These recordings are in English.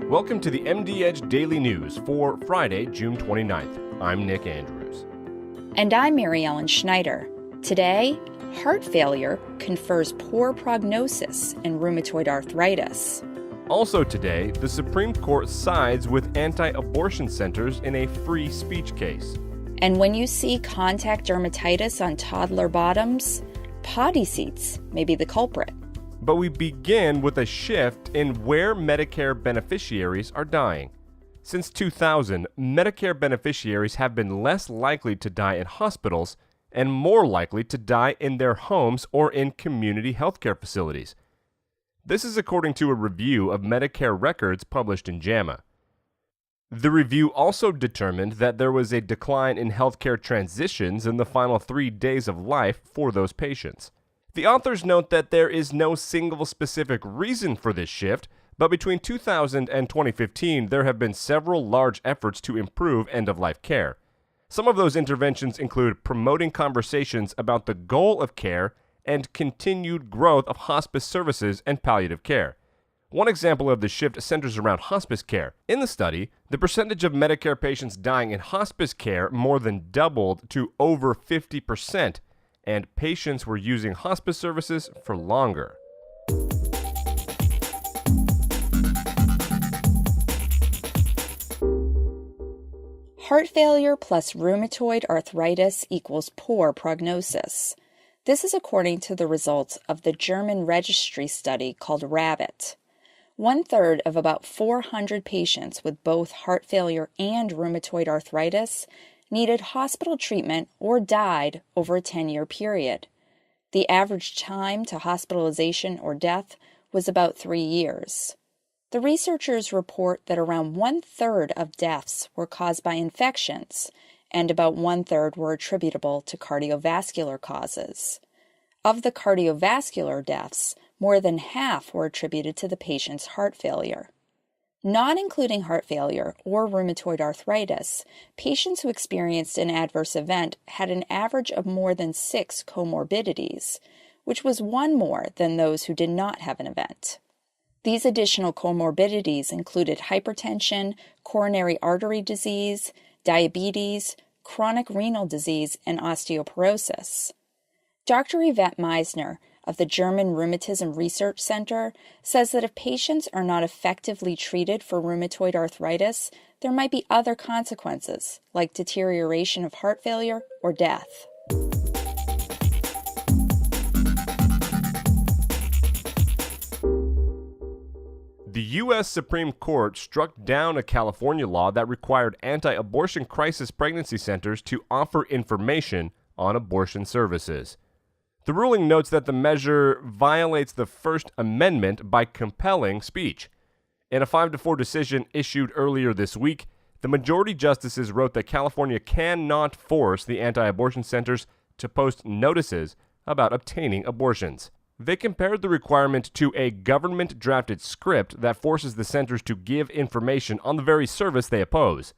Welcome to the MD Edge Daily News for Friday, June 29th. I'm Nick Andrews. And I'm Mary Ellen Schneider. Today, heart failure confers poor prognosis in rheumatoid arthritis. Also today, the Supreme Court sides with anti-abortion centers in a free speech case. And when you see contact dermatitis on toddler bottoms, potty seats may be the culprit. But we begin with a shift in where Medicare beneficiaries are dying. Since 2000, Medicare beneficiaries have been less likely to die in hospitals and more likely to die in their homes or in community healthcare facilities. This is according to a review of Medicare records published in JAMA. The review also determined that there was a decline in healthcare transitions in the final 3 days of life for those patients. The authors note that there is no single specific reason for this shift, but between 2000 and 2015, there have been several large efforts to improve end-of-life care. Some of those interventions include promoting conversations about the goal of care and continued growth of hospice services and palliative care. One example of the shift centers around hospice care. In the study, the percentage of Medicare patients dying in hospice care more than doubled to over 50%, and patients were using hospice services for longer. Heart failure plus rheumatoid arthritis equals poor prognosis. This is according to the results of the German registry study called RABBIT. 1/3 of about 400 patients with both heart failure and rheumatoid arthritis needed hospital treatment or died over a 10-year period. The average time to hospitalization or death was about 3 years. The researchers report that around 1/3 of deaths were caused by infections, and about 1/3 were attributable to cardiovascular causes. Of the cardiovascular deaths, more than half were attributed to the patient's heart failure. Not including heart failure or rheumatoid arthritis, patients who experienced an adverse event had an average of more than 6 comorbidities, which was one more than those who did not have an event. These additional comorbidities included hypertension, coronary artery disease, diabetes, chronic renal disease, and osteoporosis. Dr. Yvette Meisner of the German Rheumatism Research Center says that if patients are not effectively treated for rheumatoid arthritis, there might be other consequences, like deterioration of heart failure or death. The U.S. Supreme Court struck down a California law that required anti-abortion crisis pregnancy centers to offer information on abortion services. The ruling notes that the measure violates the First Amendment by compelling speech. In a 5-4 decision issued earlier this week, the majority justices wrote that California cannot force the anti-abortion centers to post notices about obtaining abortions. They compared the requirement to a government-drafted script that forces the centers to give information on the very service they oppose.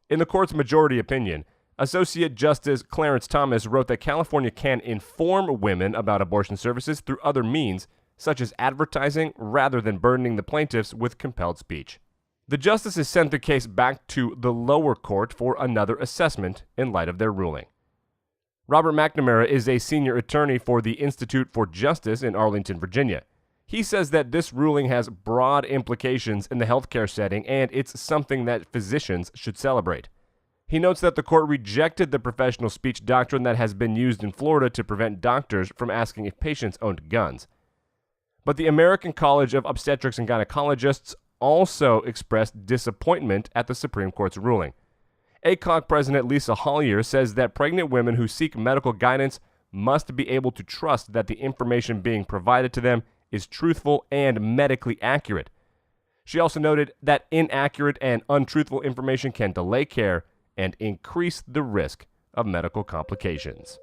In the court's majority opinion, Associate Justice Clarence Thomas wrote that California can inform women about abortion services through other means, such as advertising, rather than burdening the plaintiffs with compelled speech. The justices sent the case back to the lower court for another assessment in light of their ruling. Robert McNamara is a senior attorney for the Institute for Justice in Arlington, Virginia. He says that this ruling has broad implications in the healthcare setting, and it's something that physicians should celebrate. He notes that the court rejected the professional speech doctrine that has been used in Florida to prevent doctors from asking if patients owned guns. But the American College of Obstetrics and Gynecologists also expressed disappointment at the Supreme Court's ruling. ACOG President Lisa Hollier says that pregnant women who seek medical guidance must be able to trust that the information being provided to them is truthful and medically accurate. She also noted that inaccurate and untruthful information can delay care and increase the risk of medical complications.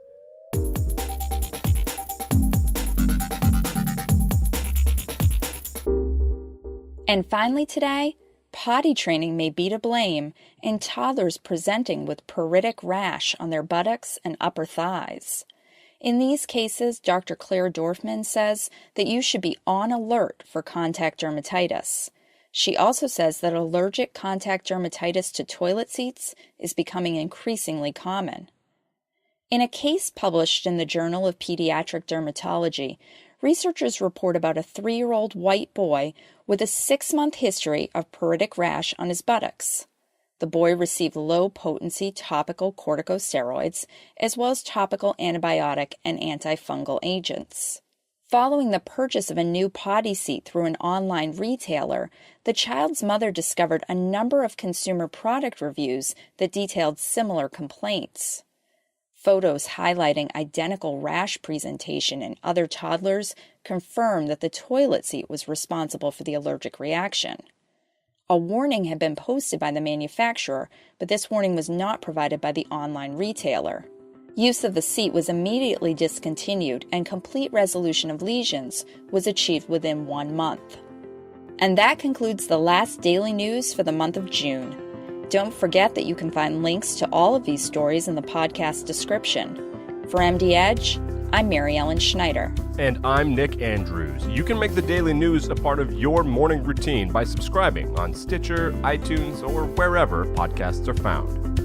And finally today, potty training may be to blame in toddlers presenting with pruritic rash on their buttocks and upper thighs. In these cases, Dr. Claire Dorfman says that you should be on alert for contact dermatitis. She also says that allergic contact dermatitis to toilet seats is becoming increasingly common. In a case published in the Journal of Pediatric Dermatology, researchers report about a 3-year-old white boy with a 6-month history of pruritic rash on his buttocks. The boy received low-potency topical corticosteroids, as well as topical antibiotic and antifungal agents. Following the purchase of a new potty seat through an online retailer, the child's mother discovered a number of consumer product reviews that detailed similar complaints. Photos highlighting identical rash presentation in other toddlers confirmed that the toilet seat was responsible for the allergic reaction. A warning had been posted by the manufacturer, but this warning was not provided by the online retailer. Use of the seat was immediately discontinued, and complete resolution of lesions was achieved within 1 month. And that concludes the last daily news for the month of June. Don't forget that you can find links to all of these stories in the podcast description. For MD Edge, I'm Mary Ellen Schneider. And I'm Nick Andrews. You can make the daily news a part of your morning routine by subscribing on Stitcher, iTunes, or wherever podcasts are found.